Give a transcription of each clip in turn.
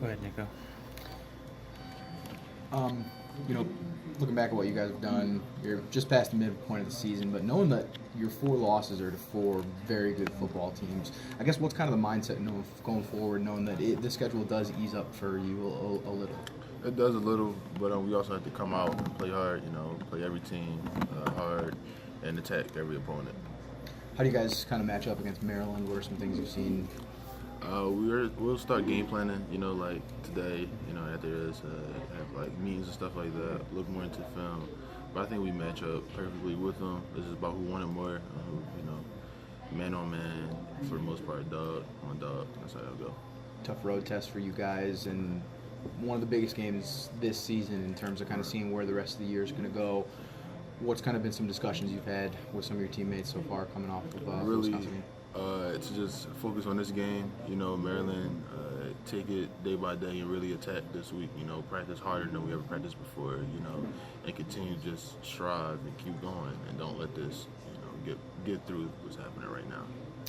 Go ahead, Nico. Um, you know, looking back at what you guys have done, you're just past the midpoint of the season, but knowing that your 4 losses are to 4 very good football teams, I guess what's kind of the mindset going forward, knowing that the schedule does ease up for you a little? It does a little, but we also have to come out and play hard. Play every team hard and attack every opponent. How do you guys kind of match up against Maryland? What are some things you've seen? We'll start game planning. Like today. After this, have like meetings and stuff like that. Look more into film. But I think we match up perfectly with them. This is about who wanted more. Man on man for the most part, dog on dog. That's how it'll go. Tough road test for you guys, and one of the biggest games this season in terms of kind of seeing where the rest of the year is going to go. What's kind of been some discussions you've had with some of your teammates so far coming off of Really, Wisconsin? to just focus on this game. Maryland, take it day by day and really attack this week. Practice harder than we ever practiced before. And continue to just strive and keep going and don't let this, get through what's happening right now.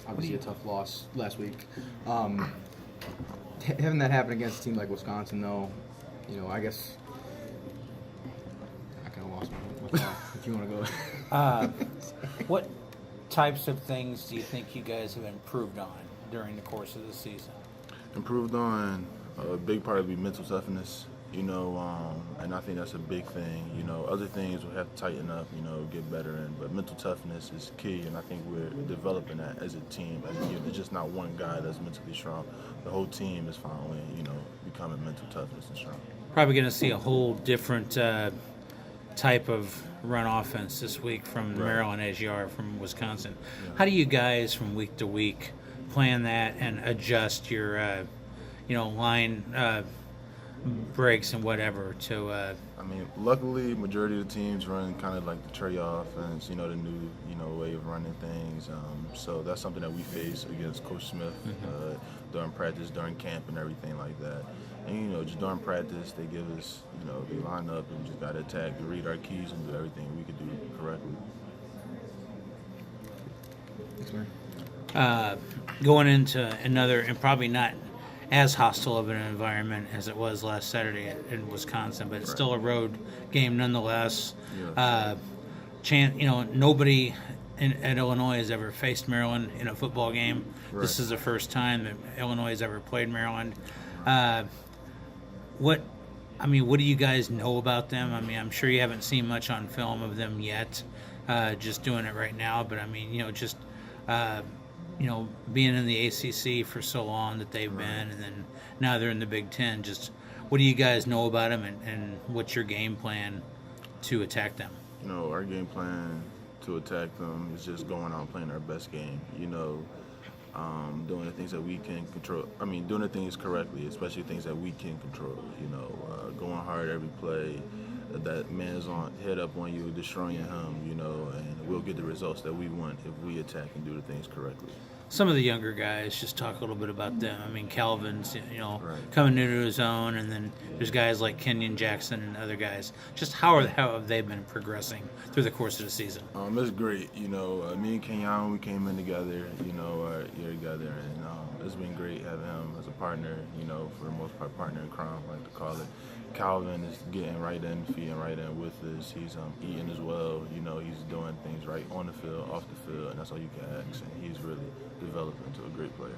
Obviously, a tough loss last week. Having that happen against a team like Wisconsin, though, I guess I kind of lost my thought. If you want to go. What types of things do you think you guys have improved on during the course of the season? Improved on a big part would be mental toughness, and I think that's a big thing. Other things we'll have to tighten up, get better in, but mental toughness is key, and I think we're developing that as a team, as a unit. It's just not one guy that's mentally strong. The whole team is finally, becoming mental toughness and strong. Probably going to see a whole different type of run offense this week from Maryland as you are from Wisconsin. Yeah. How do you guys from week to week plan that and adjust your line breaks and whatever to luckily majority of the teams run kind of like the Trey offense, the new way of running things, so that's something that we face against Coach Smith during practice, during camp and everything like that. And just during practice they give us they line up and just got to attack, read our keys and do everything we could do correctly. going into another and probably not as hostile of an environment as it was last Saturday in Wisconsin, but it's still a road game nonetheless. Yeah. Nobody at Illinois has ever faced Maryland in a football game. Right. This is the first time that Illinois has ever played Maryland. What do you guys know about them? I'm sure you haven't seen much on film of them yet, just doing it right now. But being in the ACC for so long that they've been, and then now they're in the Big Ten. Just what do you guys know about them, and what's your game plan to attack them? Our game plan to attack them is just going out and playing our best game. Doing the things that we can control. Doing the things correctly, especially things that we can control. Going hard every play. That man's head up on you, destroying him. And we'll get the results that we want if we attack and do the things correctly. Some of the younger guys, just talk a little bit about them. Calvin's, Right. coming into his own, and then there's guys like Kenyon Jackson and other guys. Just how have they been progressing through the course of the season? It's great. Me and Kenyon, we came in together, our year together, and it's been great having him as a partner, for the most part, partner in crime, I like to call it. Calvin is getting right in, feeding right in with us. He's eating as well. He's doing things right on the field, off the field, and that's all you can ask. And he's really developed into a great player.